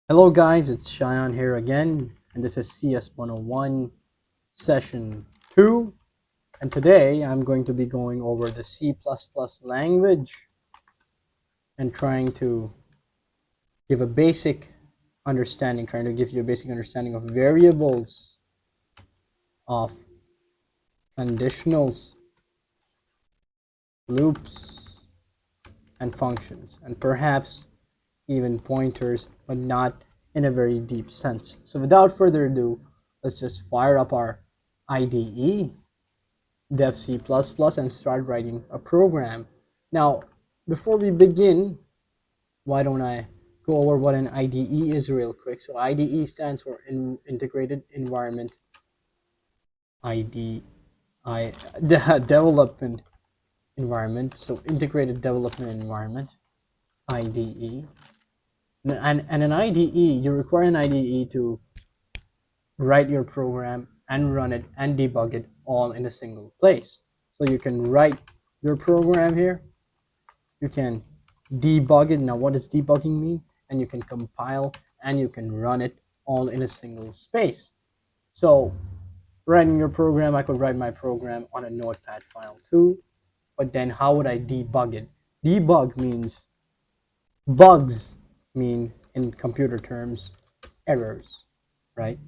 Hello guys, it's Cheyenne here again, and this is CS 101 session 2, and today I'm going to be going over the C++ language and trying to give a basic understanding, trying to give you a basic understanding of variables, of conditionals, loops, and functions, and perhaps even pointers, but not in a very deep sense. So without further ado, let's just fire up our IDE, dev C++, and start writing a program. Now, before we begin, why don't I go over what an IDE is real quick. So IDE stands for Integrated Environment the Development Environment. So Integrated Development Environment, IDE. And an IDE, you require an IDE to write your program and run it and debug it all in a single place. So you can write your program here, you can debug it. Now what does debugging mean? And you can compile and you can run it all in a single space. So writing your program, I could write my program on a notepad file too, but then how would I debug it? Debug means bugs, mean in computer terms errors, right?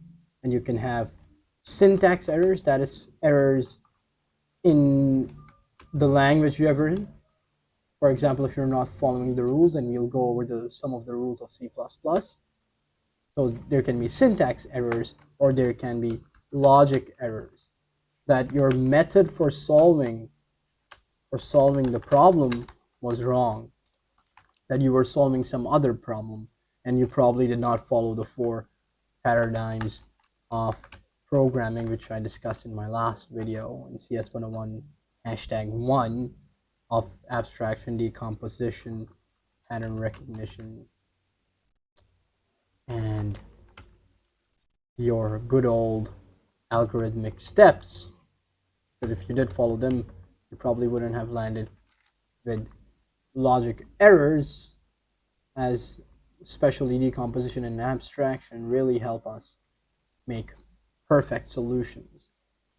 And you can have syntax errors, that is errors in the language you ever in. For example, if you're not following the rules, and we'll go over some of the rules of C++. So there can be syntax errors, or there can be logic errors, that your method for solving the problem was wrong, that you were solving some other problem, and you probably did not follow the 4 paradigms of programming, which I discussed in my last video in CS 101 #1 of abstraction, decomposition, pattern recognition, and your good old algorithmic steps. Because if you did follow them, you probably wouldn't have landed with logic errors, as especially decomposition and abstraction really help us make perfect solutions.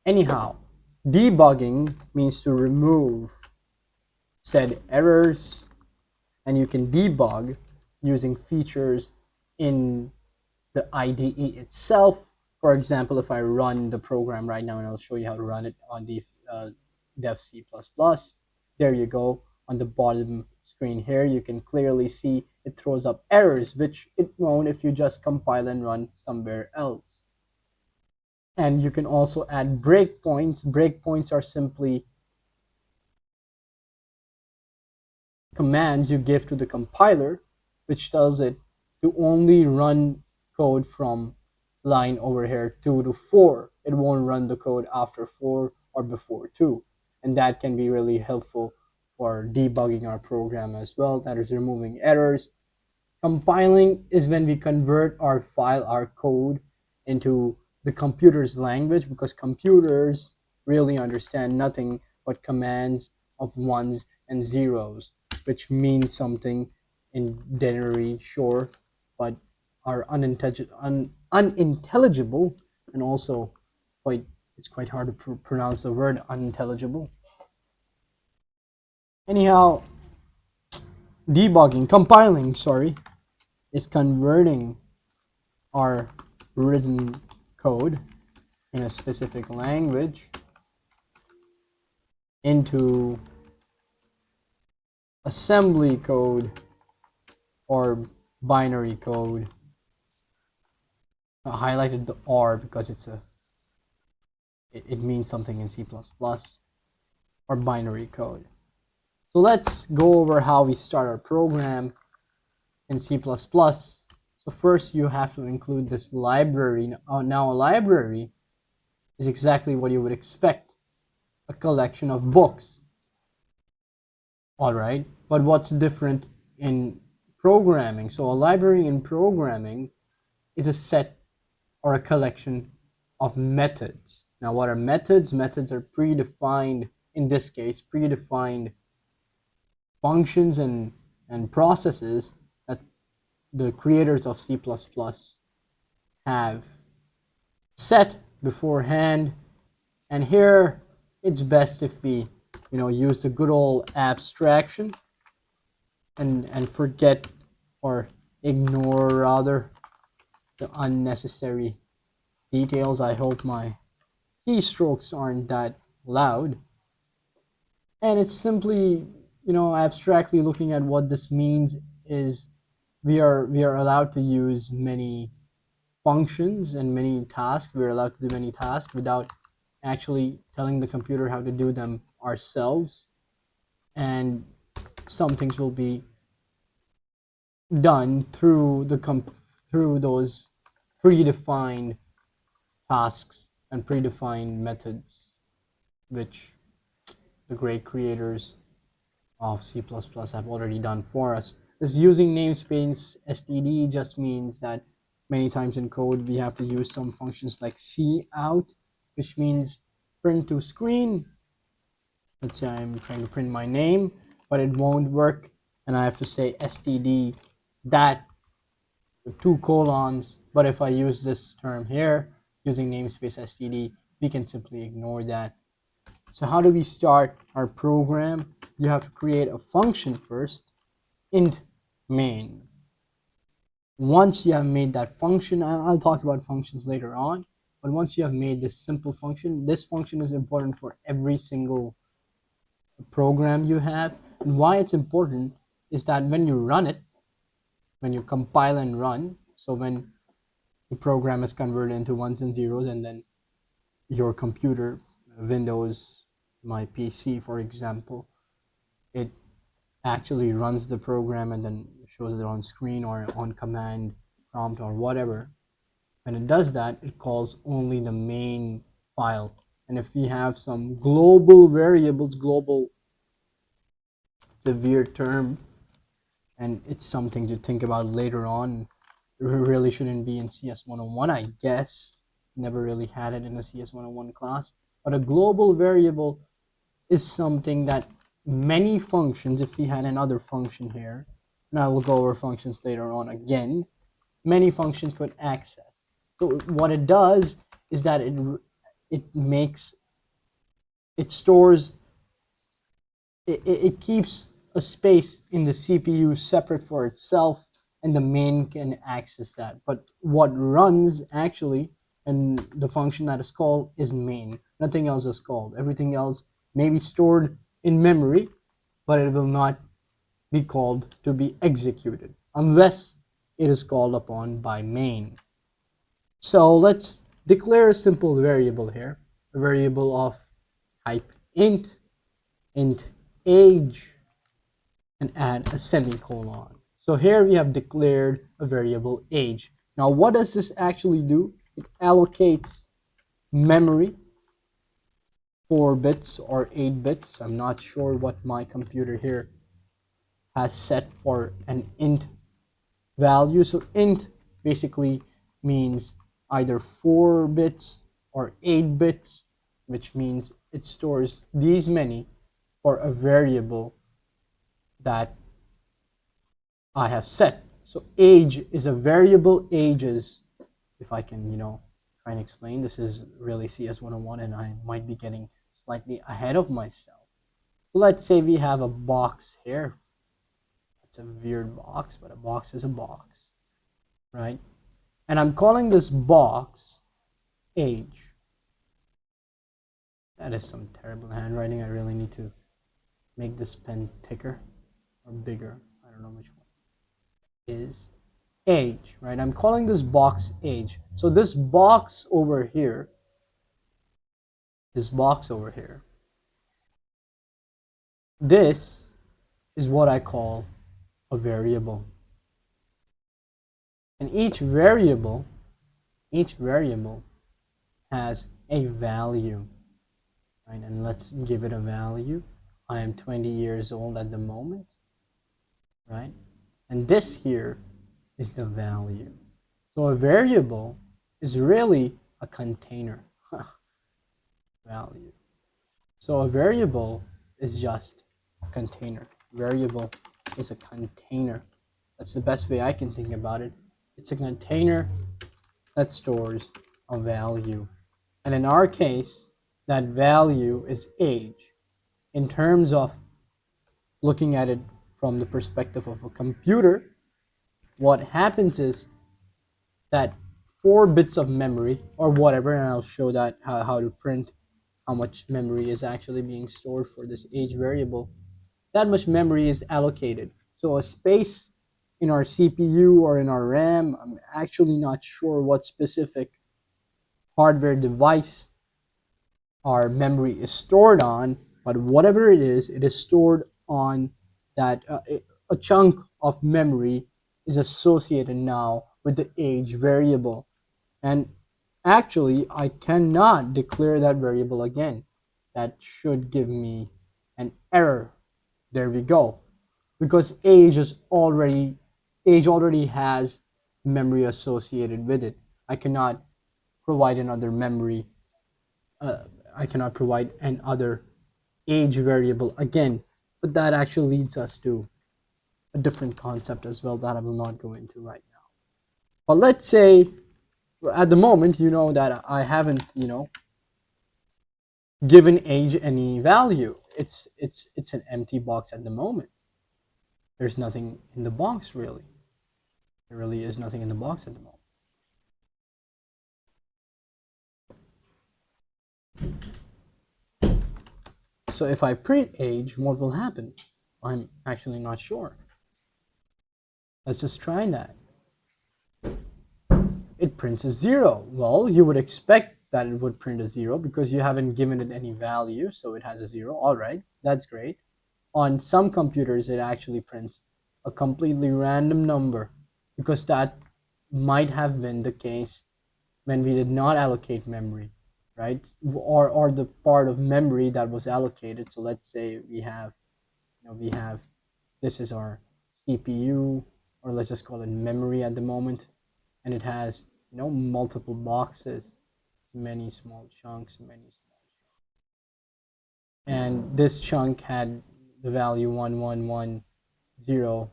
Anyhow, debugging means to remove said errors, and you can debug using features in the IDE itself. For example, if I run the program right now, and I'll show you how to run it on the dev C++, there you go. On the bottom screen here, you can clearly see it throws up errors, which it won't if you just compile and run somewhere else. And you can also add breakpoints. Breakpoints are simply commands you give to the compiler, which tells it to only run code from line over here 2 to 4. It won't run the code after 4 or before 2. And that can be really helpful for debugging our program as well. That is removing errors. Compiling is when we convert our file, our code, into the computer's language, because computers really understand nothing but commands of ones and zeros, which means something in dictionary, sure, but are unintelligible, and also it's quite hard to pronounce the word unintelligible. Anyhow, compiling, is converting our written code in a specific language into assembly code or binary code. I highlighted the R because it means something in C++, or binary code. So let's go over how we start our program in C++. So first you have to include this library. Now a library is exactly what you would expect, a collection of books. Alright, but what's different in programming? So a library in programming is a set or a collection of methods. Now, what are methods? Methods are predefined, in this case, predefined functions and processes that the creators of C++ have set beforehand. And here it's best if we use the good old abstraction and forget, or ignore rather, the unnecessary details. I hope my keystrokes aren't that loud. And it's simply, abstractly looking at what this means is we are allowed to use many functions and many tasks. We're allowed to do many tasks without actually telling the computer how to do them ourselves. And some things will be done through those predefined tasks and predefined methods, which the great creators of C++ have already done for us. This using namespace std just means that many times in code we have to use some functions like cout, which means print to screen. Let's say I'm trying to print my name, but it won't work, and I have to say std that with 2 colons. But if I use this term here using namespace std, we can simply ignore that. So how do we start our program? You have to create a function first, int main. Once you have made that function, I'll talk about functions later on, but once you have made this simple function, this function is important for every single program you have. And why it's important is that when you run it, when you compile and run, so when the program is converted into ones and zeros, and then your computer, Windows, my PC for example, it actually runs the program and then shows it on screen or on command prompt or whatever. When it does that, it calls only the main file. And if we have some global variables, global, it's a weird term, and it's something to think about later on. It really shouldn't be in CS 101, I guess. Never really had it in a CS 101 class. But a global variable is something that many functions, if we had another function here, and I will go over functions later on again, many functions could access. So what it does is that it stores, it keeps a space in the CPU separate for itself, and the main can access that. But what runs actually, and the function that is called, is main. Nothing else is called. Everything else may be stored in memory, but it will not be called to be executed unless it is called upon by main. So let's declare a simple variable here, a variable of type int age, and add a semicolon. So here we have declared a variable age. Now what does this actually do? It allocates memory, 4 bits or 8 bits. I'm not sure what my computer here has set for an int value. So int basically means either 4 bits or 8 bits, which means it stores these many for a variable that I have set. So age is a variable. Ages, if I can, try and explain, this is really CS 101 and I might be getting slightly ahead of myself. So let's say we have a box here. It's a weird box, but a box is a box, right? And I'm calling this box age. That is some terrible handwriting. I really need to make this pen thicker or bigger. I don't know which one is age, right? I'm calling this box age. So this box over here, this is what I call a variable. And each variable has a value, right? And let's give it a value. I am 20 years old at the moment, right? And this here is the value. So a variable is really a container. Value. So a variable is just a container. Variable is a container. That's the best way I can think about it. It's a container that stores a value. And in our case, that value is age. In terms of looking at it from the perspective of a computer, what happens is that 4 bits of memory or whatever, and I'll show that how to print how much memory is actually being stored for this age variable, that much memory is allocated. So a space in our CPU or in our RAM, I'm actually not sure what specific hardware device our memory is stored on, but whatever it is stored on that a chunk of memory is associated now with the age variable. And actually, I cannot declare that variable again. That should give me an error. There we go. Because age already has memory associated with it. I cannot provide another memory. Uh, I cannot provide another age variable again. But that actually leads us to a different concept as well that I will not go into right now. But let's say at the moment, you know that I haven't, given age any value. It's an empty box at the moment. There's nothing in the box really. There really is nothing in the box at the moment. So if I print age, what will happen? I'm actually not sure. Let's just try that. It prints a 0. Well, you would expect that it would print a 0 because you haven't given it any value, so it has a 0. All right, that's great. On some computers, it actually prints a completely random number because that might have been the case when we did not allocate memory, right? Or the part of memory that was allocated. So let's say we have this is our CPU, or let's just call it memory at the moment, and it has multiple boxes, many small chunks, and this chunk had the value 1110,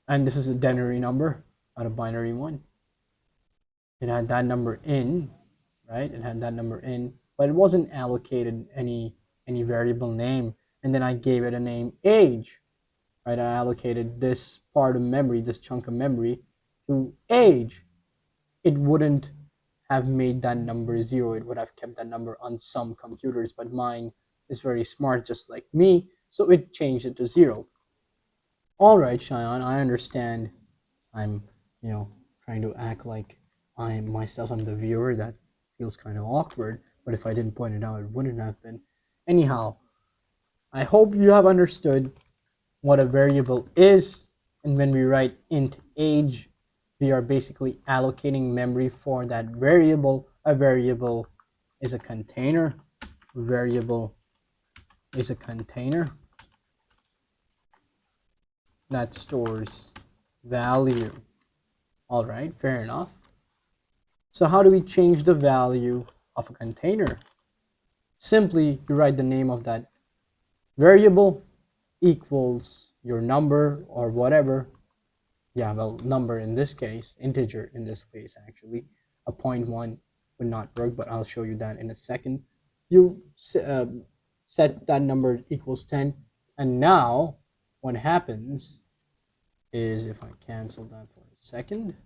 and this is a denary number, not a binary one. It had that number in, right? It had that number in, but it wasn't allocated any variable name. And then I gave it a name age, right? I allocated this part of memory, this chunk of memory, to age. It wouldn't have made that number 0. It would have kept that number on some computers, but mine is very smart, just like me, so it changed it to 0. All right, Cheyenne, I understand. I'm, trying to act like I'm the viewer. That feels kind of awkward, but if I didn't point it out, it wouldn't have been. Anyhow, I hope you have understood what a variable is, and when we write int age, we are basically allocating memory for that variable. A variable is a container. Variable is a container that stores value. All right, fair enough. So how do we change the value of a container? Simply, you write the name of that variable equals your number or whatever. Yeah, well, number in this case, integer in this case, actually. A 0.1 would not work, but I'll show you that in a second. You set that number equals 10, and now what happens is, if I cancel that for a second,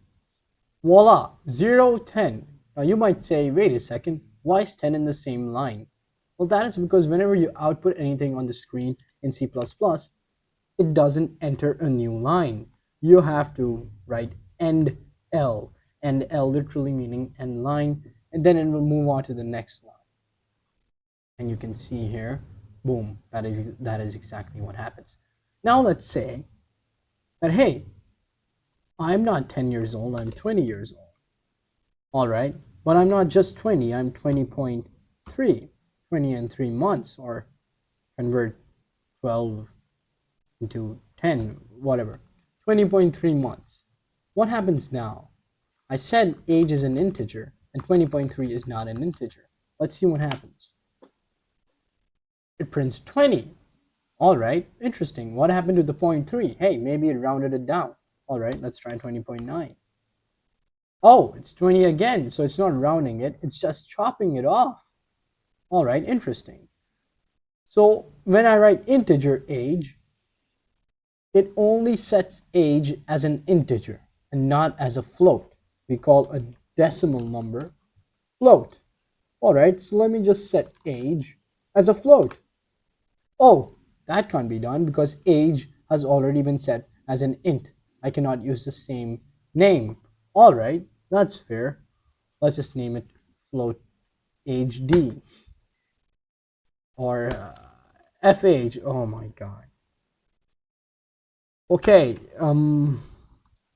voila, 0, 10. Now you might say, wait a second, why is 10 in the same line? Well, that is because whenever you output anything on the screen in C++, it doesn't enter a new line. You have to write end L, end L literally meaning end line, and then it will move on to the next line. And you can see here, boom, that is exactly what happens. Now let's say that, hey, I'm not 10 years old, I'm 20 years old. All right, but I'm not just 20, I'm 20.3, 20 and 3 months, or convert 12 into 10, whatever, 20.3 months. What happens now? I said age is an integer. and 20.3 is not an integer. Let's see what happens. It prints 20. All right, interesting. What happened to the 0.3? Hey, maybe it rounded it down. All right, let's try 20.9. Oh, it's 20 again, so it's not rounding it, it's just chopping it off. All right, interesting. So when I write integer age, it only sets age as an integer and not as a float. We call a decimal number float. All right, so let me just set age as a float. Oh, that can't be done because age has already been set as an int. I cannot use the same name. All right, that's fair. Let's just name it float age d or f age. Oh my god. Okay,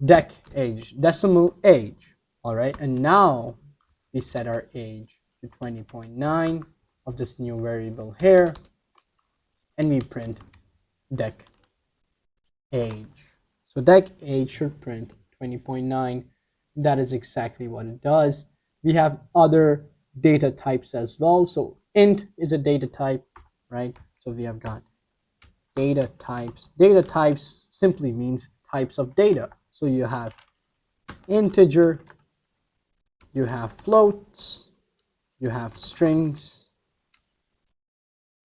dec age, decimal age. All right, and now we set our age to 20.9 of this new variable here, and we print dec age. So dec age should print 20.9. That is exactly what it does. We have other data types as well. So int is a data type, right? So we have got data types. Data types simply means types of data. So you have integer, you have floats, you have strings,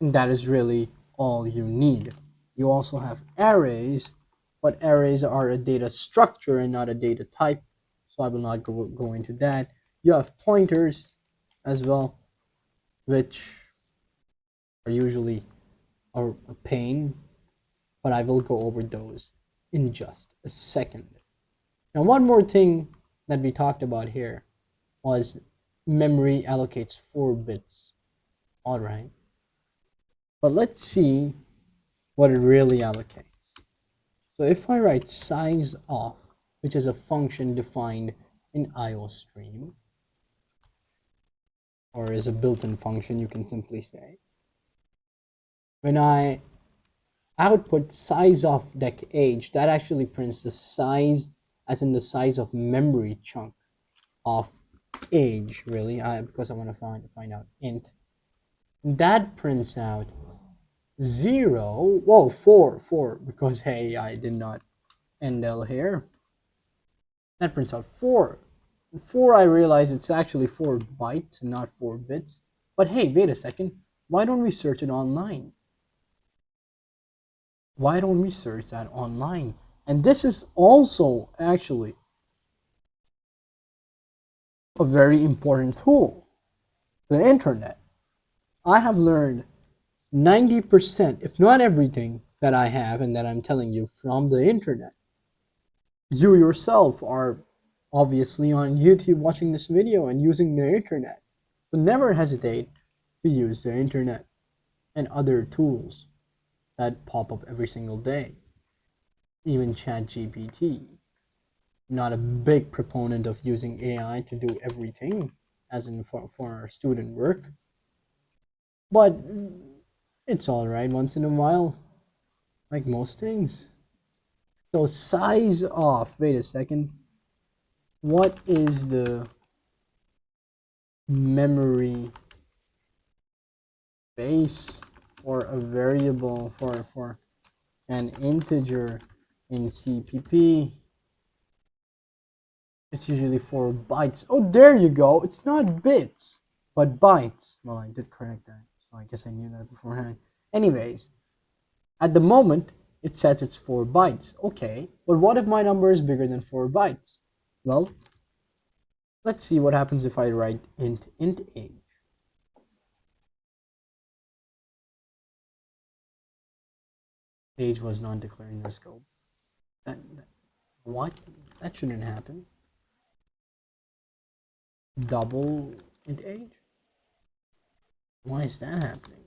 and that is really all you need. You also have arrays, but arrays are a data structure and not a data type, so I will not go into that. You have pointers as well, which are usually a pain, but I will go over those in just a second. Now, one more thing that we talked about here was memory allocates 4 bits. All right. But let's see what it really allocates. So if I write size of, which is a function defined in IOStream, or is a built-in function, you can simply say, when I output size of dec age, that actually prints the size, as in the size of memory chunk of age, really, because I want to find out int. And that prints out 0, whoa, 4, because hey, I did not endl here. That prints out 4. 4, I realize it's actually 4 bytes and not 4 bits. But hey, wait a second. Why don't we search it online? Why don't we search that online? And this is also actually a very important tool, the internet. I have learned 90%, if not everything, that I have and that I'm telling you from the internet. You yourself are obviously on YouTube watching this video and using the internet. So never hesitate to use the internet and other tools that pop up every single day. Even ChatGPT. Not a big proponent of using AI to do everything, as in for our student work. But it's alright once in a while, like most things. So size off, wait a second. What is the memory base for a variable for an integer in CPP? It's usually 4 bytes. Oh, there you go. It's not bits, but bytes. Well, I did correct that, so I guess I knew that beforehand. Anyways, at the moment, it says it's 4 bytes. Okay, but what if my number is bigger than 4 bytes? Well, let's see what happens if I write int age. Age was not declared in the scope. What? That shouldn't happen. Double int age? Why is that happening?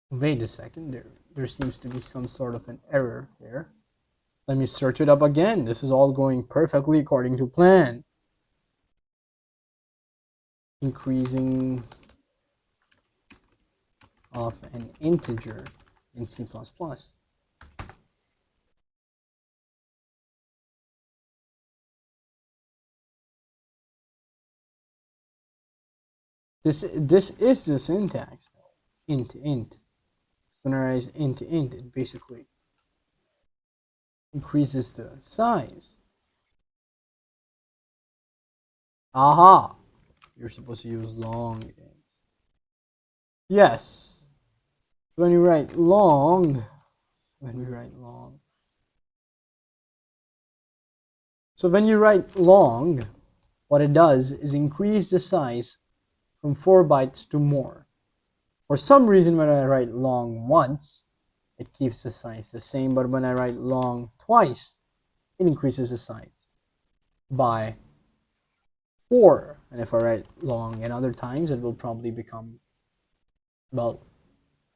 Wait a second, there seems to be some sort of an error here. Let me search it up again. This is all going perfectly according to plan. Increasing of an integer in C++. This is the syntax though. Int to int. When I raise int to int, it basically increases the size. Aha! You're supposed to use long int. Yes. When we write long, so when you write long, what it does is increase the size from 4 bytes to more. For some reason, when I write long once, it keeps the size the same, but when I write long twice, it increases the size by 4. And if I write long and other times, it will probably become, well,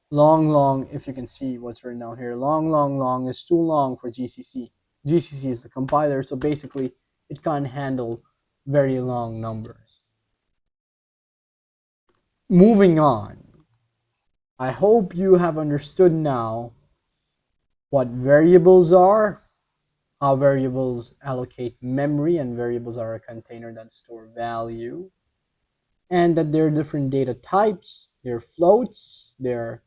long, if you can see what's written down here. Long is too long for GCC. GCC is the compiler, so basically it can't handle very long numbers. Moving on. I hope you have understood now what variables are, how variables allocate memory, and variables are a container that store value, and that there are different data types. There are floats, there are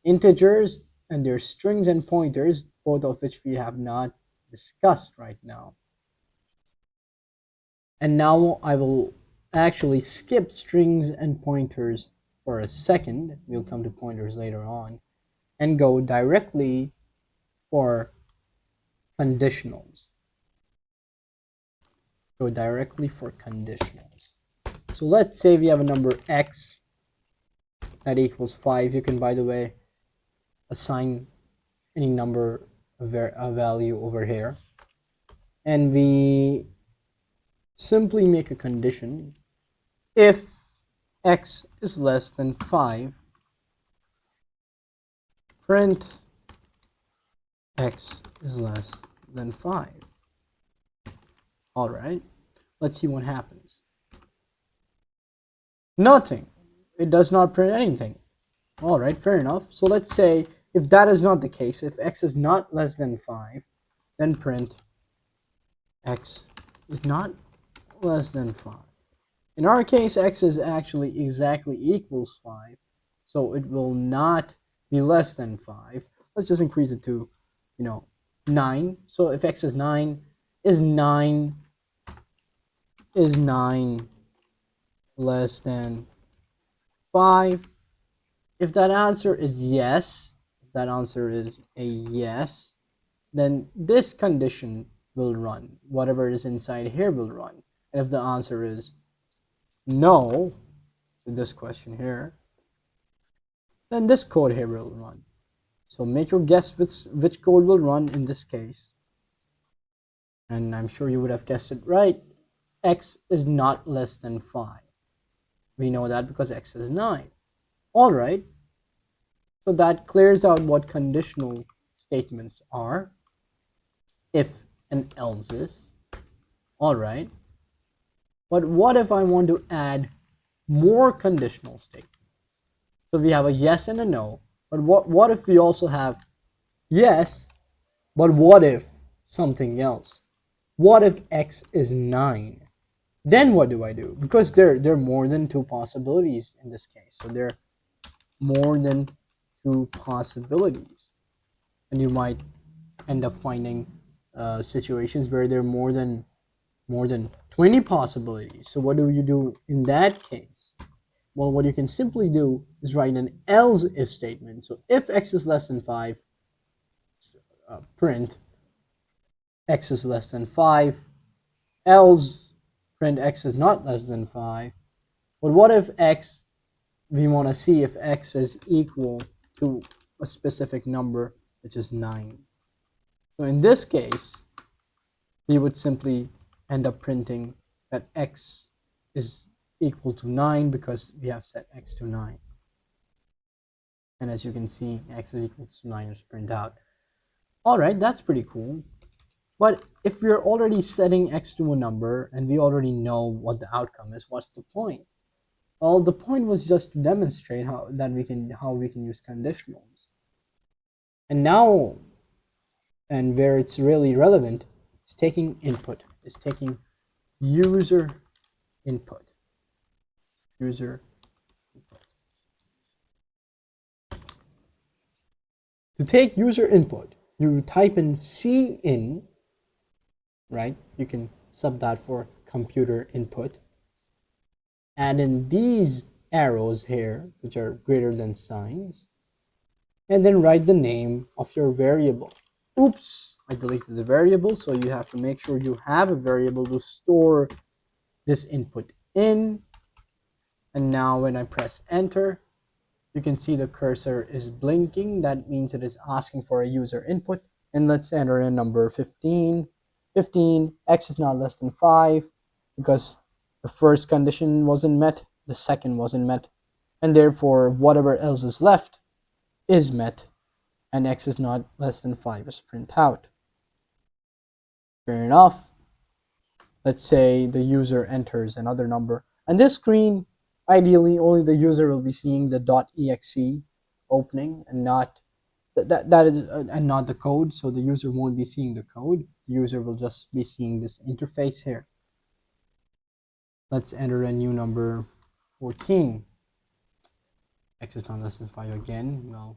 integers, and there are strings and pointers, both of which we have not discussed right now. And now I will actually skip strings and pointers for a second. We'll come to pointers later on, and go directly for conditionals. Go directly for conditionals. So let's say we have a number x that equals 5. You can, by the way, assign any number a value over here. And we simply make a condition. If x is less than 5, print x is less than 5. All right, let's see what happens. Nothing. It does not print anything. All right, fair enough. So let's say if that is not the case, if x is not less than 5, then print x is not less than 5. In our case, x is actually exactly equals 5, so it will not be less than 5. Let's just increase it to, 9. So if x is 9, is 9 less than 5? If that answer is yes, then this condition will run. Whatever is inside here will run. And if the answer is no to this question here, then this code here will run. So make your guess which code will run in this case. And I'm sure you would have guessed it right. X is not less than 5. We know that because x is 9. All right. So that clears out what conditional statements are. If and else's. All right. But what if I want to add more conditional statements? So we have a yes and a no. But what if we also have yes, but what if something else? What if x is 9? Then what do I do? Because there are more than 2 possibilities in this case. So there are more than 2 possibilities. And you might end up finding situations where there are more than 20 possibilities. So what do you do in that case? Well, what you can simply do is write an else if statement. So if x is less than 5, print x is less than 5, else print x is not less than 5. But what if x, we want to see if x is equal to a specific number, which is 9. So in this case, we would simply end up printing that x is equal to 9 because we have set x to 9. And as you can see, x is equal to 9 is printed out. All right, that's pretty cool. But if we're already setting x to a number and we already know what the outcome is, what's the point? Well, the point was just to demonstrate how we can use conditionals. And now, and where it's really relevant, is taking input, is taking user input. To take user input, you type in cin, right? You can sub that for computer input. Add in these arrows here, which are greater than signs, and then write the name of your variable. Oops, I deleted the variable, so you have to make sure you have a variable to store this input in. And now when I press enter, you can see the cursor is blinking. That means it is asking for a user input. And let's enter in number 15. 15, x is not less than 5, because the first condition wasn't met, the second wasn't met, and therefore whatever else is left is met, and x is not less than 5 is print out. Fair enough. Let's say the user enters another number, and this screen, ideally only the user will be seeing the .exe opening and not that is and not the code, so the user won't be seeing the code. The user will just be seeing this interface here. Let's enter a new number, 14. X is not less than 5 again. Well,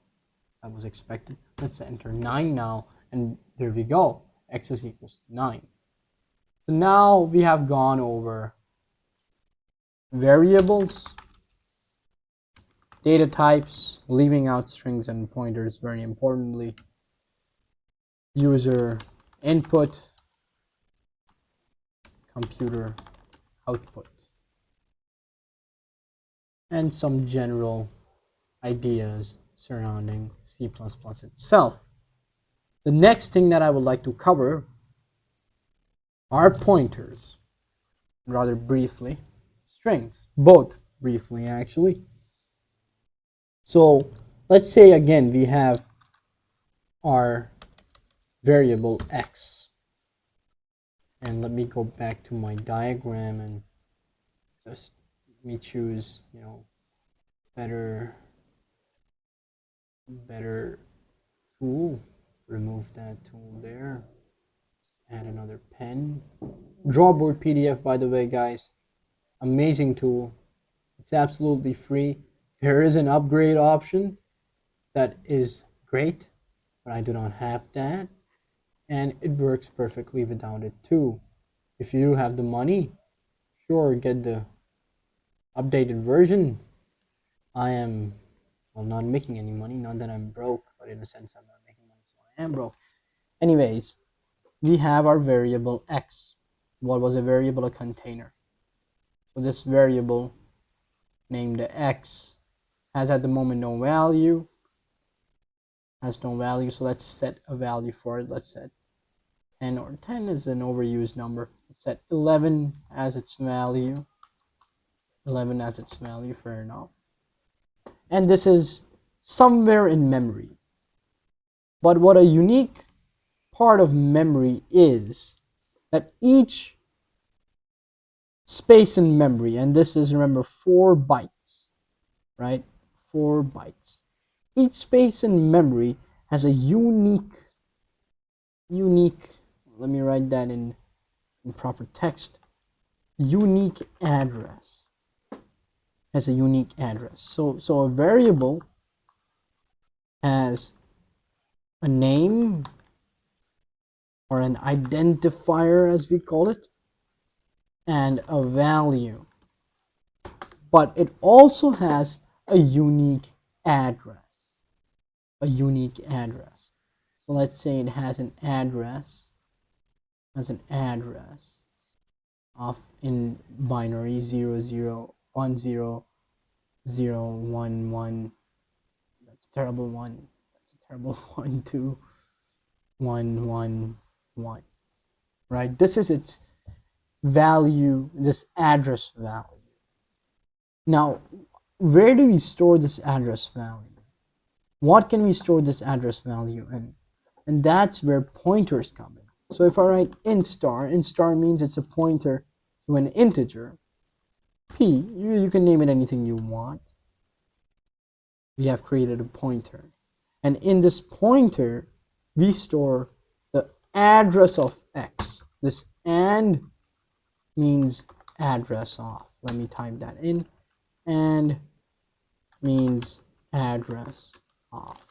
that was expected. Let's enter 9 now, and there we go. X is equals to 9. So now we have gone over variables, data types, leaving out strings and pointers very importantly, user input, computer output, and some general ideas surrounding C++ itself. The next thing that I would like to cover are pointers, rather briefly, strings, both briefly actually. So let's say again we have our variable x, and let me go back to my diagram and just let me choose, better tool, remove that tool there, add another pen. Drawboard PDF, by the way, guys, amazing tool. It's absolutely free. There is an upgrade option that is great, but I do not have that, and it works perfectly without it too. If you have the money, sure, get the updated version. I am, well, not making any money, not that I'm broke, but in a sense I'm not making money, so I am broke. Anyways, we have our variable x. What was a variable? A container. So this variable named x has at the moment no value, so let's set a value for it. Let's set 10, or 10 is an overused number. Let's set 11 as its value. 11 as its value, fair enough. And this is somewhere in memory. But what a unique part of memory is that each space in memory, and this is, remember, 4 bytes, right? 4 bytes. Each space in memory has a unique, let me write that in proper text, unique address. Has a unique address. So a variable has a name, or an identifier as we call it, and a value. But it also has a unique address. A unique address. So let's say it has an address, of, in binary, 00100111. That's a terrible one. That's a terrible 12111. Right? This is its value, this address value. Now, where do we store this address value? What can we store this address value in? And that's where pointers come in. So if I write int star means it's a pointer to an integer. P, you can name it anything you want. We have created a pointer. And in this pointer, we store the address of x. This and means address of. Let me type that in. And means address of.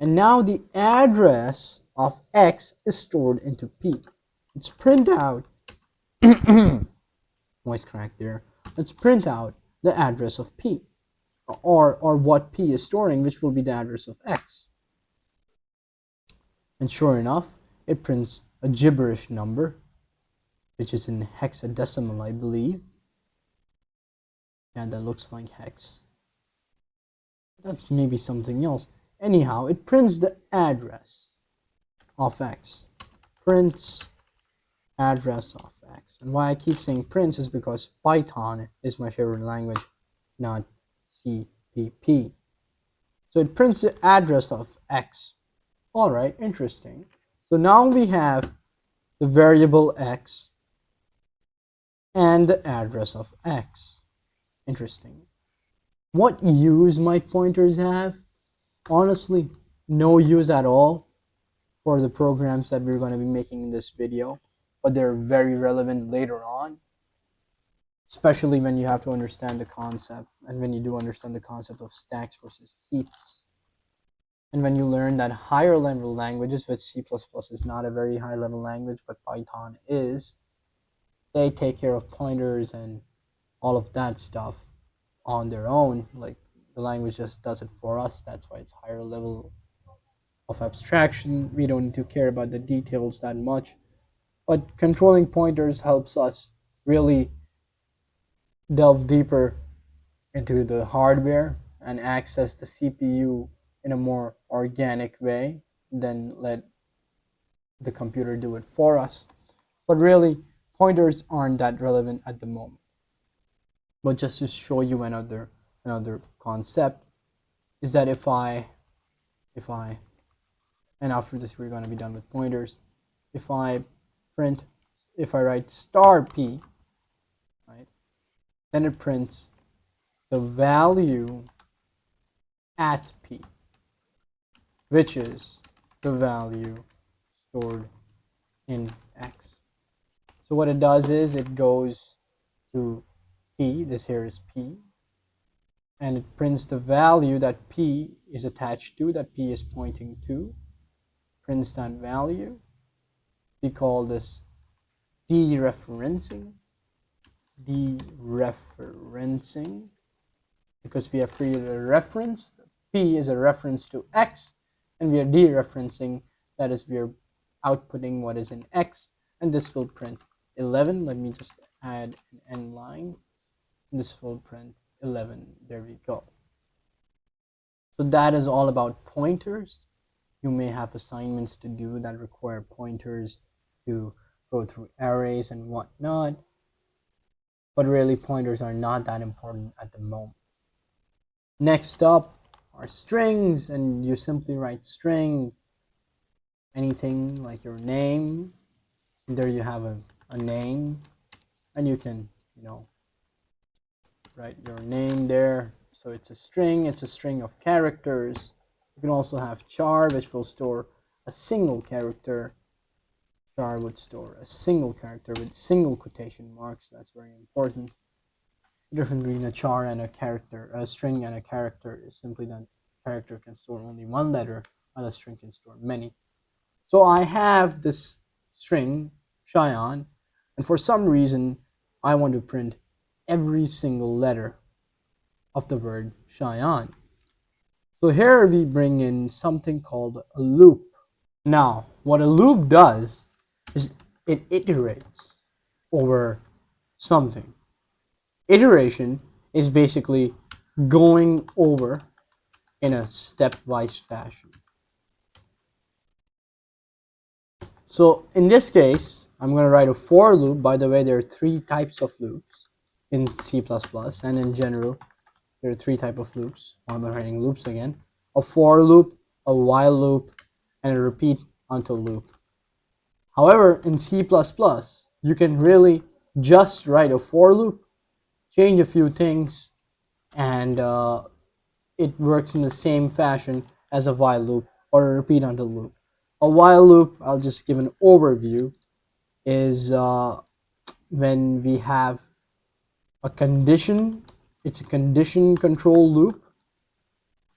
And now the address of X is stored into P. Let's print out, voice crack there. Let's print out the address of P, or what P is storing, which will be the address of X. And sure enough, it prints a gibberish number, which is in hexadecimal, I believe. Yeah, that looks like hex. That's maybe something else. Anyhow, it prints the address of X. Prints address of X. And why I keep saying prints is because Python is my favorite language, not CPP. So it prints the address of X. All right, interesting. So now we have the variable X and the address of X. Interesting. What use might pointers have? Honestly, no use at all for the programs that we're going to be making in this video, but they're very relevant later on, especially when you have to understand the concept, and when you do understand the concept of stacks versus heaps, and when you learn that higher level languages, which C++ is not a very high level language, but Python is, they take care of pointers and all of that stuff on their own. Like, the language just does it for us. That's why it's higher level of abstraction. We don't need to care about the details that much, but controlling pointers helps us really delve deeper into the hardware and access the CPU in a more organic way than let the computer do it for us. But really, pointers aren't that relevant at the moment. But just to show you another concept is that if I and after this we're going to be done with pointers. If I write star p, right, then it prints the value at p, which is the value stored in X. So what it does is it goes to p, this here is p, and it prints the value that p is attached to, that p is pointing to, prints that value. We call this dereferencing, because we have created a reference. P is a reference to X, and we are dereferencing, that is, we are outputting what is in X, and this will print 11. Let me just add an end line. This will print 11. There we go. So that is all about pointers. You may have assignments to do that require pointers to go through arrays and whatnot, but really pointers are not that important at the moment. Next up are strings, and you simply write string, anything like your name. There you have a name, and you can, write your name there. So it's a string of characters. You can also have char, which will store a single character. Char would store a single character with single quotation marks. That's very important. The difference between a char and a string and a character is simply that a character can store only one letter, while a string can store many. So I have this string, Cheyenne, and for some reason, I want to print every single letter of the word Cheyenne. So here we bring in something called a loop. Now, what a loop does is it iterates over something. Iteration is basically going over in a stepwise fashion. So in this case, I'm going to write a for loop. By the way, there are 3 types of loops in C++, and in general, there are 3 types of loops. I'm writing loops again. A for loop, a while loop, and a repeat until loop. However, in C++, you can really just write a for loop, change a few things, and it works in the same fashion as a while loop or a repeat until loop. A while loop, I'll just give an overview, is when we have a condition. It's a condition control loop,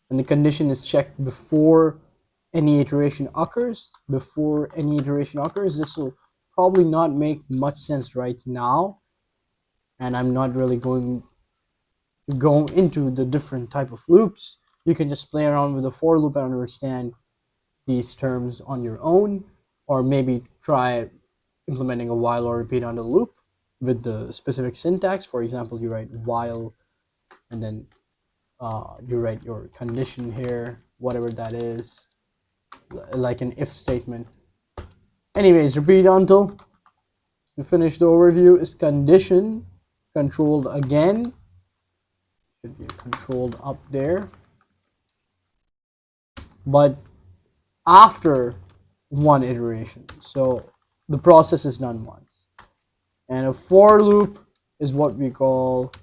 and the condition is checked before any iteration occurs. This will probably not make much sense right now, and I'm not really going to go into the different type of loops. You can just play around with the for loop and understand these terms on your own, or maybe try implementing a while or repeat on the loop with the specific syntax. For example, you write while, and then you write your condition here, whatever that is, like an if statement. Anyways, repeat until. To finish the overview is condition controlled again. Should be controlled up there. But after one iteration. So the process is done once. And a for loop is what we call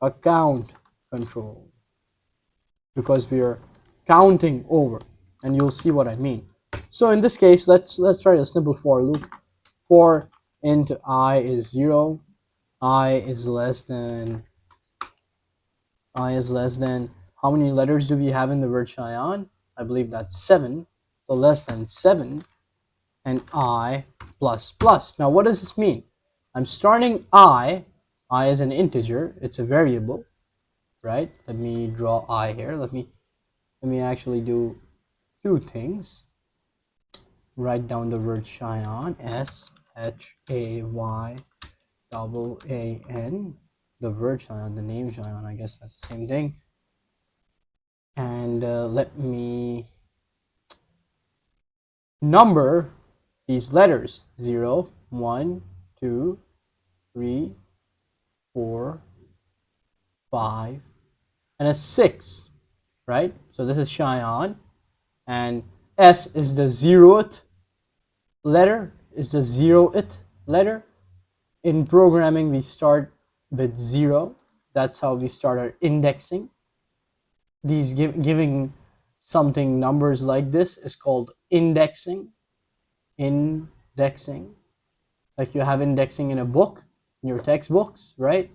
a count control, because we are counting over, and you'll see what I mean. So in this case, let's try a simple for loop. For int I is 0, I is less than how many letters do we have in the word Cheyenne? I believe that's 7. So less than 7, and I plus plus. Now what does this mean? I'm starting I is an integer, it's a variable, right? Let me draw I here. Let me actually do two things. Write down the word Cheyenne, SHAYAAN, the word Cheyenne, the name Cheyenne, I guess that's the same thing. And let me number these letters: 0, 1, 2, 3, 4, 5, and a 6, right? So this is Cheyenne, and S is the 0th letter, In programming, we start with 0. That's how we start our indexing. These giving something numbers like this is called indexing. Like you have indexing in a book, in your textbooks, right?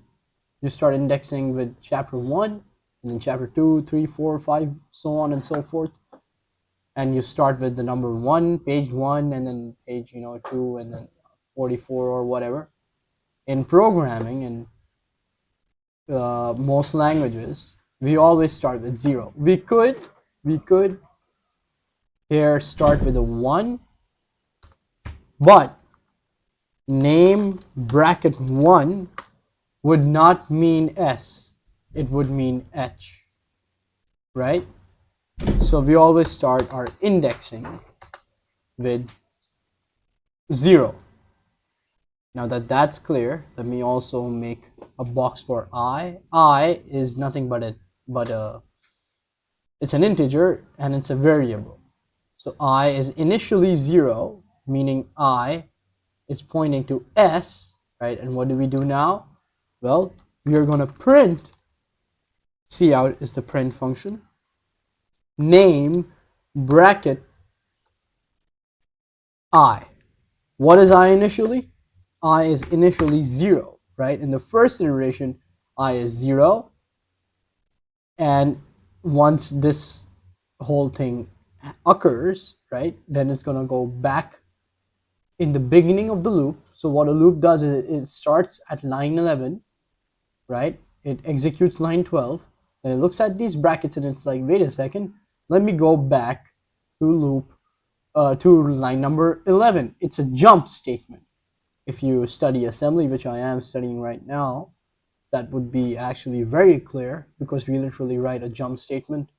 You start indexing with chapter 1, and then chapter 2, 3, 4, 5, so on and so forth. And you start with the number 1, page 1, and then page 2, and then 44 or whatever. In programming, and most languages, we always start with 0. We could here start with a 1, but name bracket 1 would not mean S, it would mean H, right? So we always start our indexing with 0. Now that that's clear, let me also make a box for I. I is nothing but it's an integer, and it's a variable. So I is initially 0, meaning I is pointing to S, right? And what do we do now? Well, we are going to print, cout is the print function, name bracket I. What is I initially? I is initially 0, right? In the first iteration, I is 0, and once this whole thing occurs, right, then it's going to go back in the beginning of the loop. So what a loop does is it starts at line 11, right? It executes line 12, and it looks at these brackets, and it's like, wait a second, let me go back to line number 11. It's a jump statement. If you study assembly, which I am studying right now, that would be actually very clear, because we literally write a jump statement.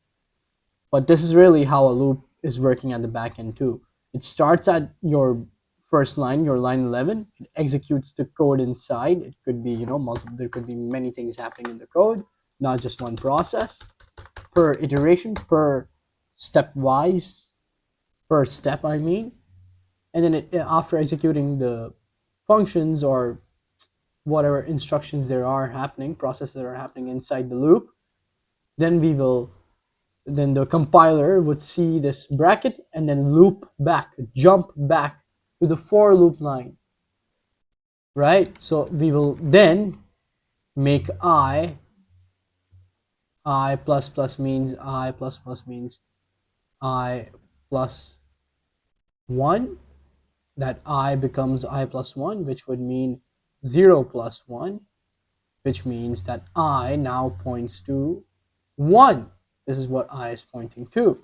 But this is really how a loop is working at the back end too. It starts at your first line, your line 11. It executes the code inside. It could be, multiple. There could be many things happening in the code, not just one process. Per iteration, per step, I mean. And then after executing the functions or whatever instructions there are happening, processes that are happening inside the loop, then the compiler would see this bracket and then jump back to the for loop line, right? So we will then make I I plus plus means I plus plus means I plus 1, that I becomes I plus 1, which would mean 0 plus 1, which means that I now points to 1. This is what I is pointing to.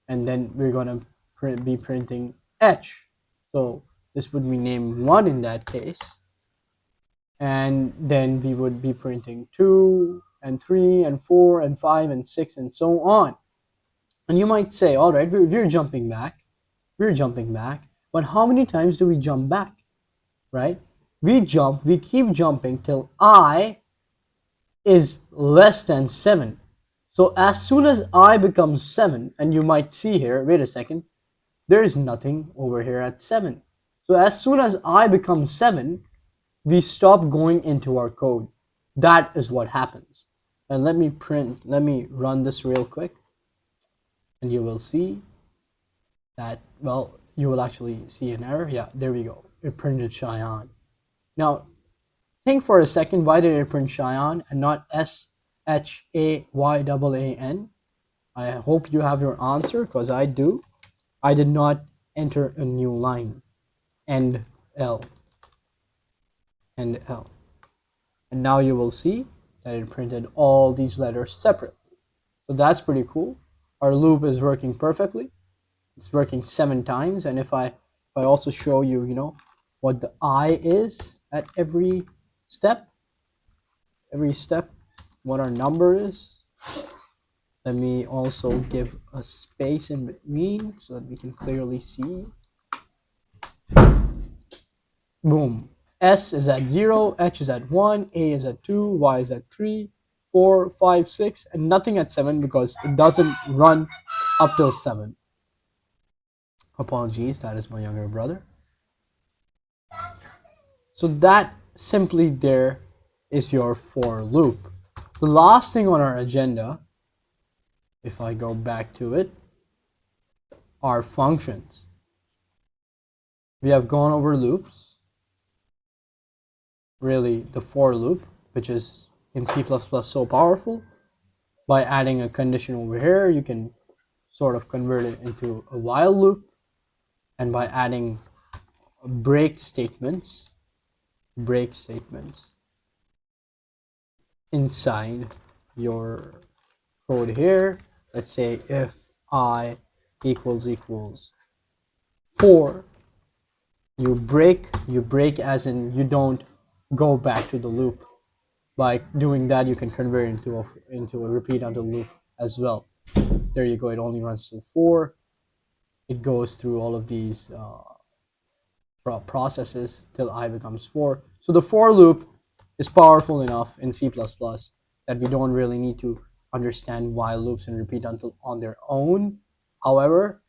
And then we're going to be printing H. So this would be name 1 in that case. And then we would be printing 2 and 3 and 4 and 5 and 6 and so on. And you might say, all right, we're jumping back. We're jumping back. But how many times do we jump back? Right? We keep jumping till I is less than 7. So as soon as I becomes 7, and you might see here, wait a second, there is nothing over here at 7. So as soon as I becomes 7, we stop going into our code. That is what happens. And let me run this real quick, and you will see that, well, you will actually see an error. Yeah, there we go. It printed Cheyenne. Now, think for a second, why did it print Cheyenne and not SHAYAAN? I hope you have your answer, because I do. I did not enter a new line. End L. End L. And now you will see that it printed all these letters separately. So that's pretty cool. Our loop is working perfectly. It's working 7 times. And if I also show you, what the I is at every step, what our number is. Let me also give a space in between so that we can clearly see. Boom. S is at 0, H is at 1, A is at 2, Y is at 3, 4, 5, 6, and nothing at 7 because it doesn't run up till 7. Apologies, that is my younger brother. So that simply there is your for loop. The last thing on our agenda, if I go back to it, are functions. We have gone over loops. Really, the for loop, which is in C++ so powerful. By adding a condition over here, you can sort of convert it into a while loop. And by adding break statements inside your code here, let's say if I equals 4, you break as in you don't go back to the loop. By doing that, you can convert it into a repeat until loop as well. There you go. It only runs to 4. It goes through all of these processes till I becomes 4. So the for loop is powerful enough in C++ that we don't really need to understand while loops and repeat until on their own. However,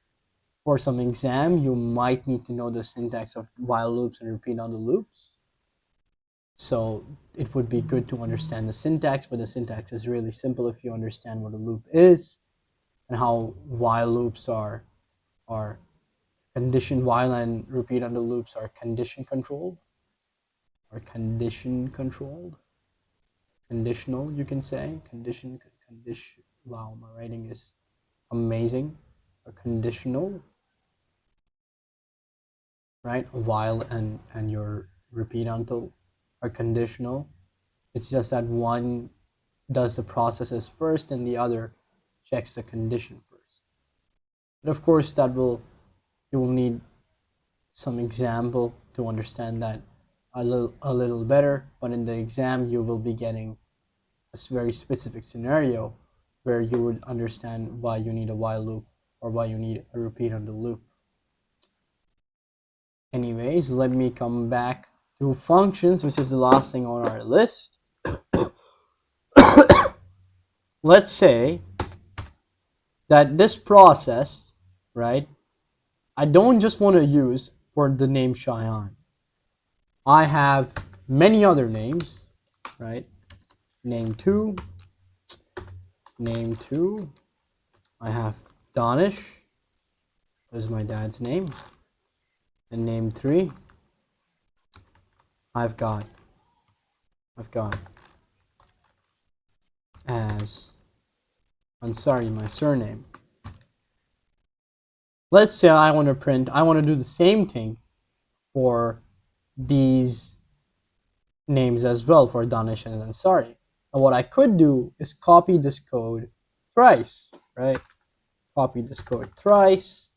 for some exam, you might need to know the syntax of while loops and repeat until loops. So it would be good to understand the syntax, but the syntax is really simple if you understand what a loop is and how while loops are condition, while and repeat until loops are condition controlled, conditional, you can say. Condition. Wow, my writing is amazing. Or conditional, right? While and your repeat until are conditional. It's just that one does the processes first and the other checks the condition first. But of course, you will need some example to understand that a little better. But in the exam, you will be getting a very specific scenario where you would understand why you need a while loop or why you need a repeat on the loop. Anyways, let me come back to functions, which is the last thing on our list. Let's say that this process, right, I don't just want to use for the name Cheyenne. I have many other names, right? Name 2. I have Danish. That is my dad's name. And name 3, I've got as Ansari, my surname. Let's say I want to do the same thing for these names as well, for Danish and Ansari. And what I could do is copy this code thrice, right? Copy this code thrice,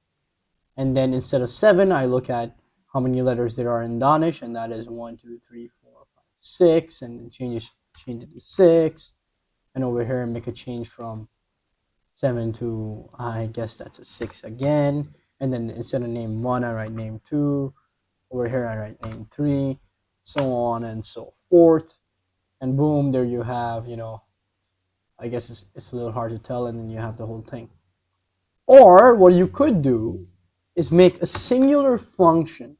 and then instead of 7, I look at how many letters there are in Danish, and that is 1, 2, 3, 4, 5, 6, and then change it to 6, and over here make a change from 7 to, I guess that's a 6 again, and then instead of name 1, I write name 2, over here I write name 3, so on and so forth, and boom, there you have, I guess it's a little hard to tell, and then you have the whole thing. Or what you could do is make a singular function.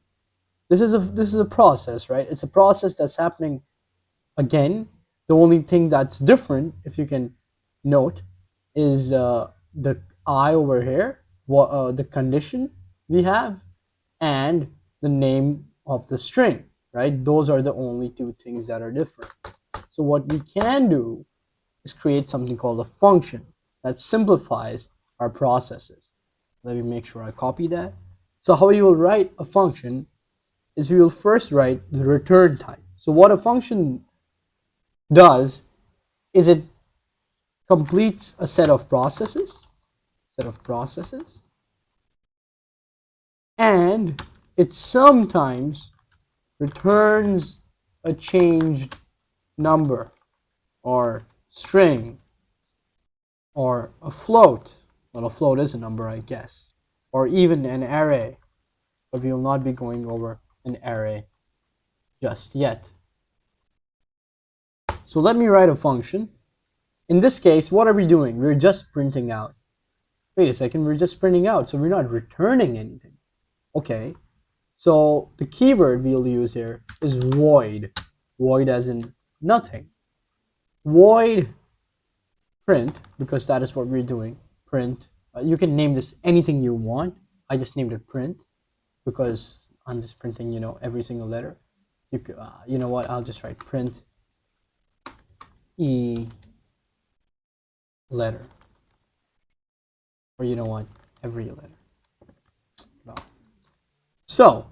This is a process, right? It's a process that's happening again. The only thing that's different, if you can note, is the I over here, the condition we have, and the name of the string, right? Those are the only two things that are different. So what we can do is create something called a function that simplifies our processes. Let me make sure I copy that. So how you will write a function is we will first write the return type. So what a function does is it completes a set of processes, and it sometimes returns a changed number or string or a float. Well, a float is a number, I guess, or even an array, but we will not be going over an array just yet. So let me write a function. In this case, what are we doing? We're just printing out. Wait a second, we're just printing out, so we're not returning anything. Okay, so the keyword we'll use here is void. Void as in nothing. Void print, because that is what we're doing. Print. You can name this anything you want. I just named it print because I'm just printing, every single letter. You know what? I'll just write print e letter, or you know what? Every letter. No. So,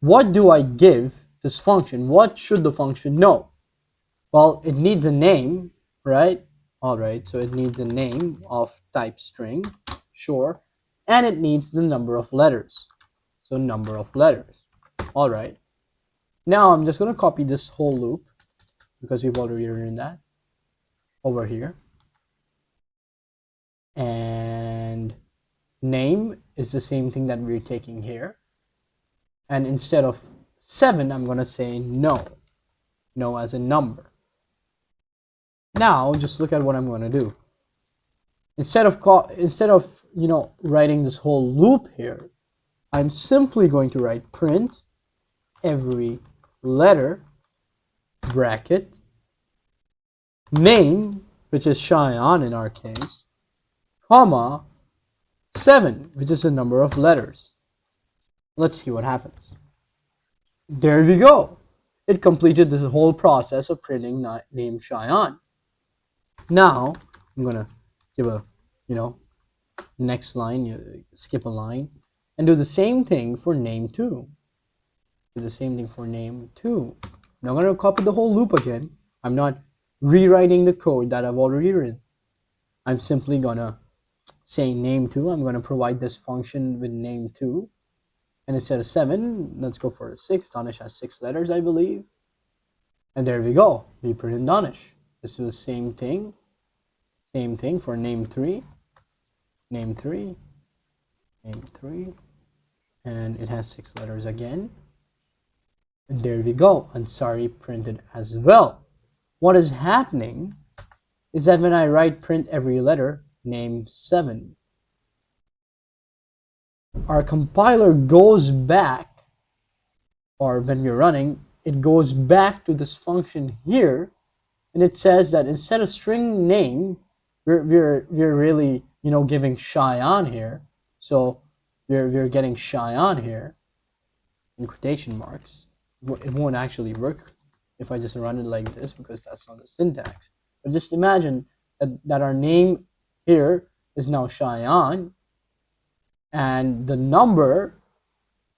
what do I give this function? What should the function know? Well, it needs a name, right? All right, so it needs a name of type string, sure, and it needs the number of letters. So number of letters. All right. Now I'm just going to copy this whole loop because we've already written that over here. And name is the same thing that we're taking here. And instead of 7, I'm going to say no. No as a number. Now just look at what I'm going to do. Instead of writing this whole loop here, I'm simply going to write print every letter bracket name, which is Cheyenne in our case, comma 7, which is the number of letters. Let's see what happens. There we go. It completed this whole process of printing name Cheyenne. Now I'm gonna give a next line, skip a line, and do the same thing for name 2. Do the same thing for name 2. Now I'm gonna copy the whole loop again. I'm not rewriting the code that I've already written. I'm simply gonna say name 2. I'm gonna provide this function with name 2. And instead of 7, let's go for a 6. Danish has 6 letters, I believe. And there we go. We print in Danish. Let's do the same thing. Same thing for name 3. Name 3. Name 3. And it has 6 letters again. And there we go. Ansari printed as well. What is happening is that when I write print every letter, name 7, our compiler goes back, or when we're running, it goes back to this function here, and it says that instead of string name, we're really giving Cheyenne here. So we're getting Cheyenne here in quotation marks. It won't actually work if I just run it like this because that's not the syntax. But just imagine that our name here is now Cheyenne, and the number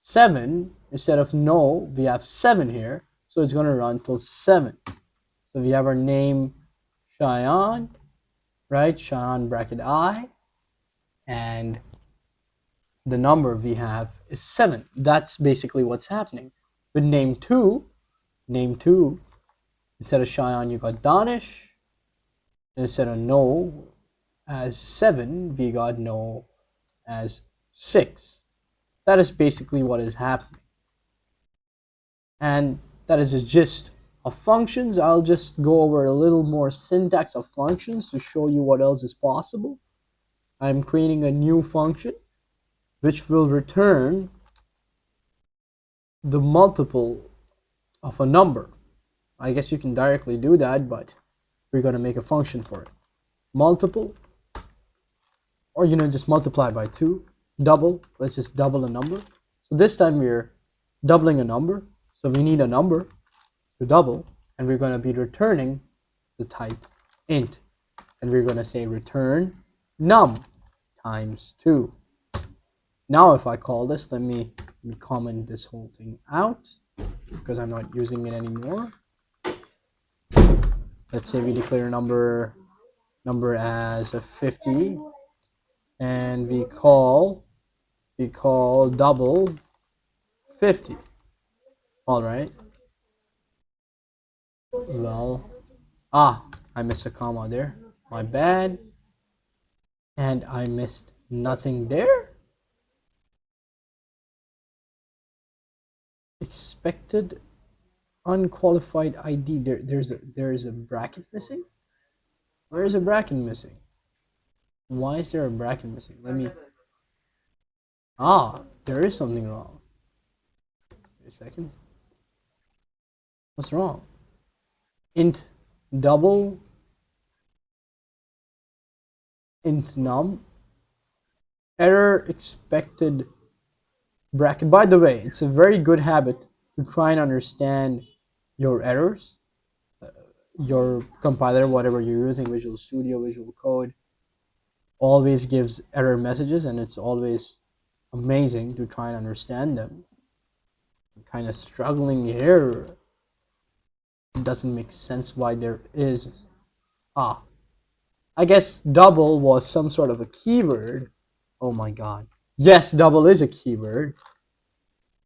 7, instead of no, we have 7 here, so it's going to run till 7. So we have our name Cheyenne, right? Cheyenne bracket I, and the number we have is 7. That's basically what's happening. With name 2, instead of Cheyenne, you got Danish. And instead of no as 7, we got no as 6. That is basically what is happening. And that is the gist of functions. I'll just go over a little more syntax of functions to show you what else is possible. I'm creating a new function which will return the multiple of a number. I guess you can directly do that, but we're going to make a function for it. Multiple, or just multiply by 2. Double, let's just double a number. So this time we're doubling a number, so we need a number to double, and we're going to be returning the type int, and we're going to say return num times 2. Now if I call this, let me comment this whole thing out because I'm not using it anymore. Let's say we declare a number as a 50, and we call double 50. All right. Well, I missed a comma there. My bad. And I missed nothing there. Expected unqualified ID. There is a bracket missing. Where is a bracket missing? Why is there a bracket missing? Let me. There is something wrong. Wait a second. What's wrong? Int double int num error expected bracket. By the way, it's a very good habit to try and understand your errors. Your compiler, whatever you're using, Visual Studio, Visual Code, always gives error messages, and it's always amazing to try and understand them. I'm kind of struggling here. It doesn't make sense why there is. I guess double was some sort of a keyword. Oh my god. Yes, double is a keyword.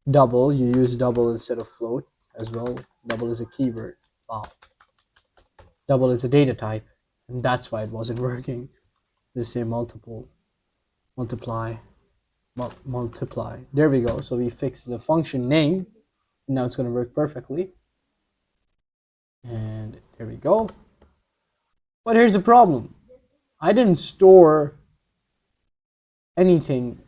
Double, you use double instead of float as well. Double is a keyword. Wow. Double is a data type, and that's why it wasn't working. They say multiple, multiply. There we go. So we fixed the function name, and now it's going to work perfectly. And there we go. But here's the problem. I didn't store anything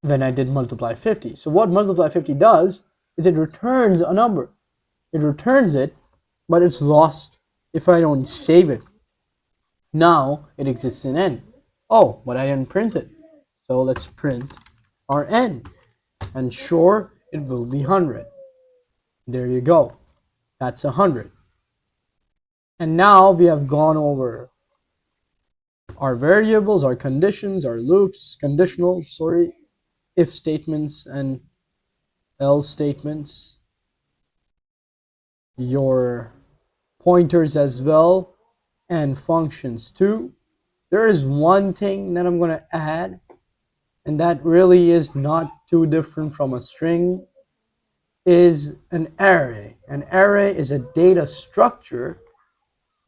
when I did multiply 50. So what multiply 50 does is it returns a number. It returns it, but it's lost if I don't save it. Now it exists in n. Oh, but I didn't print it. So let's print our n. And sure, it will be 100. There you go. That's 100. And now we have gone over our variables, our conditions, our loops, conditionals, if statements and else statements, your pointers as well, and functions too. There is one thing that I'm going to add, and that really is not too different from a string, is an array. An array is a data structure.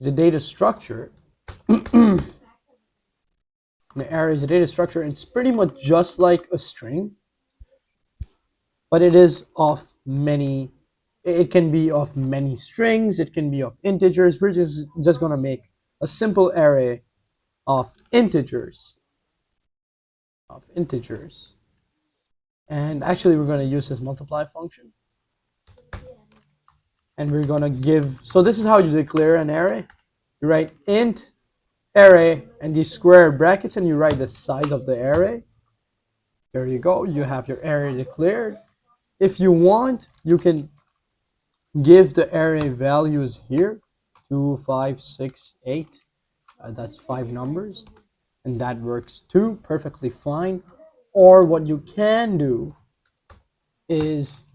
An array is a data structure. It's pretty much just like a string, but it is of many. It can be of many strings. It can be of integers. We're just going to make a simple array of integers. And actually, we're going to use this multiply function. And we're going to give. So this is how you declare an array. You write int array and these square brackets, and you write the size of the array. There you go. You have your array declared. If you want, you can give the array values here, 2, 5, 6, 8. That's 5 numbers, and that works too perfectly fine. Or what you can do is,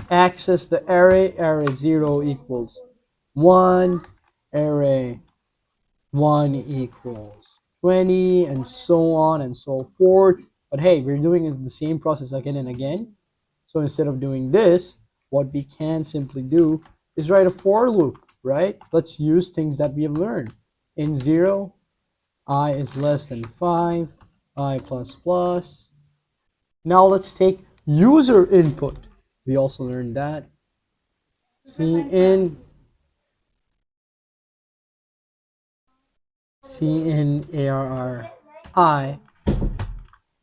access the array 0 equals 1, array 1 equals 20, and so on and so forth. But hey, we're doing the same process again and again. So instead of doing this, what we can simply do is write a for loop, right? Let's use things that we have learned. In 0, I is less than 5, I plus plus. Now let's take user input. We also learned that. Cin arri.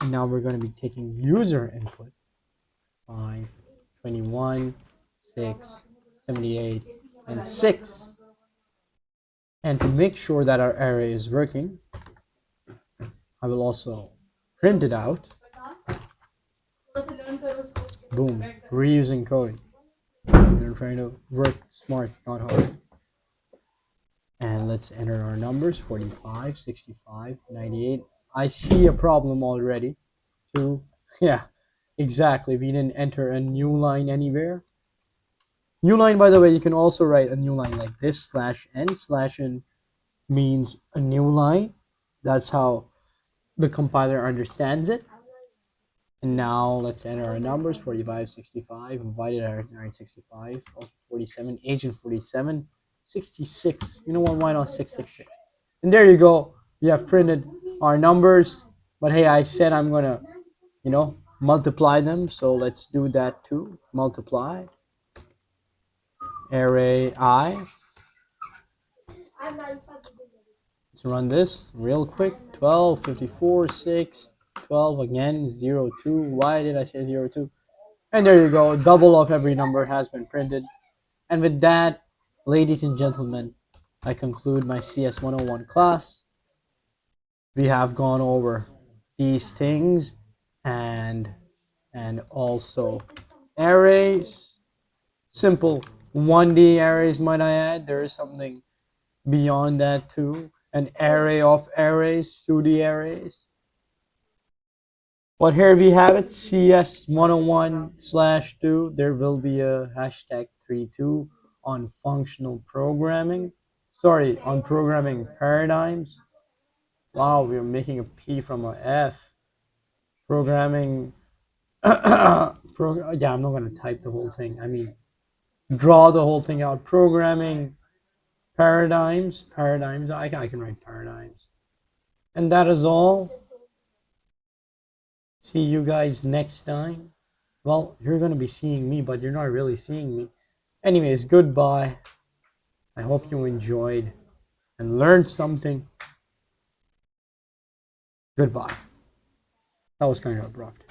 And now we're going to be taking user input. 5, 21, 6, 78, and 6. And to make sure that our array is working, I will also print it out. Boom, reusing code. We're trying to work smart, not hard. And let's enter our numbers, 45, 65, 98. I see a problem already. 2, yeah, exactly. We didn't enter a new line anywhere. New line, by the way, you can also write a new line like this, /n/n means a new line. That's how the compiler understands it. And now let's enter our numbers, 45, 65, divided our 965, 47, agent 47, 66. You know what, why not 666? And there you go. We have printed our numbers. But hey, I said I'm going to, multiply them. So let's do that too. Multiply. Array I. Let's run this real quick. 12, 54, 6, 12 again, 0, 2. Why did I say 0, 2? And there you go. Double of every number has been printed. And with that, ladies and gentlemen, I conclude my CS 101 class. We have gone over these things and also arrays. Simple 1D arrays, might I add. There is something beyond that too. An array of arrays, 2D arrays. But here we have it, CS 101/2. There will be a hashtag 32 on functional programming. Sorry, on programming paradigms. Wow, we're making a P from a F. Programming. Yeah, I'm not going to type the whole thing. I mean, draw the whole thing out. Programming paradigms. I can write paradigms. And that is all. See you guys next time. Well, you're going to be seeing me, but you're not really seeing me. Anyways, goodbye. I hope you enjoyed and learned something. Goodbye. That was kind of abrupt.